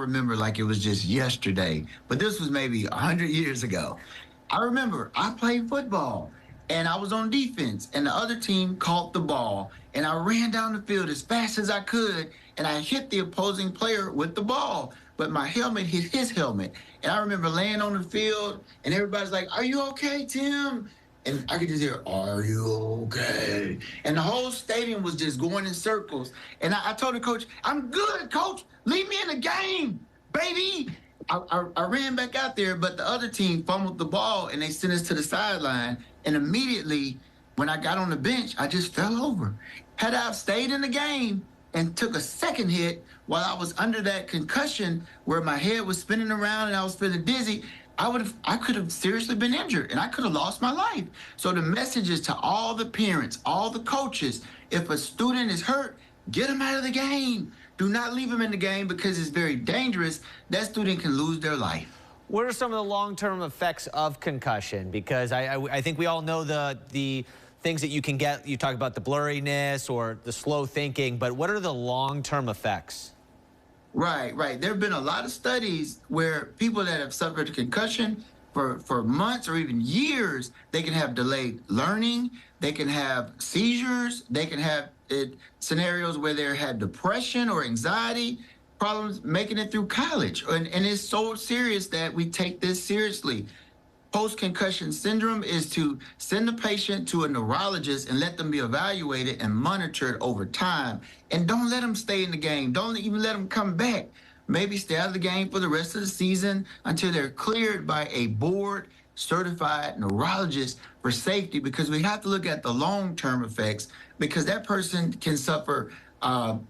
remember like it was just yesterday, but this was maybe 100 years ago. I remember I played football and I was on defense and the other team caught the ball and I ran down the field as fast as I could and I hit the opposing player with the ball, but my helmet hit his helmet. And I remember laying on the field and everybody's like, "Are you okay, Tim?" And I could just hear, "Are you okay?" And the whole stadium was just going in circles. And I told the coach, "I'm good, coach. Leave me in the game, baby." I ran back out there, but the other team fumbled the ball and they sent us to the sideline. And immediately, when I got on the bench, I just fell over. Had I stayed in the game and took a second hit while I was under that concussion where my head was spinning around and I was feeling dizzy, I could have seriously been injured and I could have lost my life. So the message is to all the parents, all the coaches, if a student is hurt, get them out of the game. Do not leave them in the game because it's very dangerous. That student can lose their life. What are some of the long-term effects of concussion? Because I think we all know the things that you can get. You talk about the blurriness or the slow thinking, but what are the long-term effects? Right. There have been a lot of studies where people that have suffered a concussion for months or even years, they can have delayed learning, they can have seizures, they can have scenarios where they had depression or anxiety problems making it through college. And it's so serious that we take this seriously. Post-concussion syndrome is to send the patient to a neurologist and let them be evaluated and monitored over time. And don't let them stay in the game. Don't even let them come back. Maybe stay out of the game for the rest of the season until they're cleared by a board-certified neurologist for safety, because we have to look at the long-term effects, because that person can suffer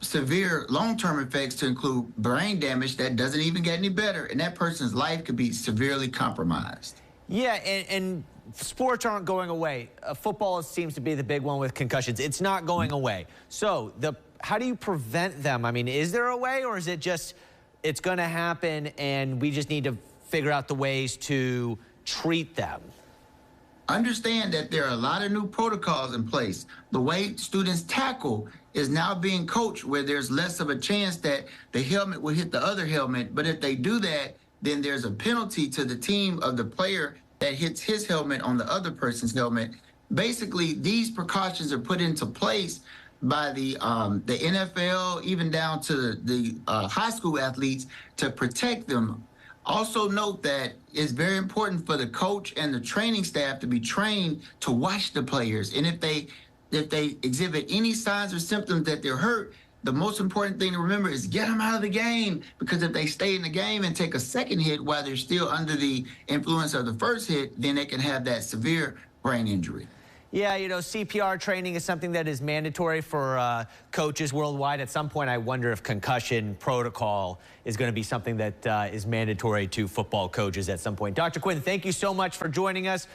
severe long-term effects to include brain damage that doesn't even get any better, and that person's life could be severely compromised. Yeah, and sports aren't going away. Football seems to be the big one with concussions. It's not going away. So how do you prevent them? I mean, is there a way, or is it just it's going to happen and we just need to figure out the ways to treat them? Understand that there are a lot of new protocols in place. The way students tackle is now being coached where there's less of a chance that the helmet will hit the other helmet. But if they do that, then there's a penalty to the team of the player that hits his helmet on the other person's helmet. Basically, these precautions are put into place by the NFL, even down to the high school athletes, to protect them. Also note that it's very important for the coach and the training staff to be trained to watch the players. And if they exhibit any signs or symptoms that they're hurt, the most important thing to remember is get them out of the game, because if they stay in the game and take a second hit while they're still under the influence of the first hit, then they can have that severe brain injury. Yeah, you know, CPR training is something that is mandatory for coaches worldwide. At some point, I wonder if concussion protocol is going to be something that is mandatory to football coaches at some point. Dr. Quinn, thank you so much for joining us.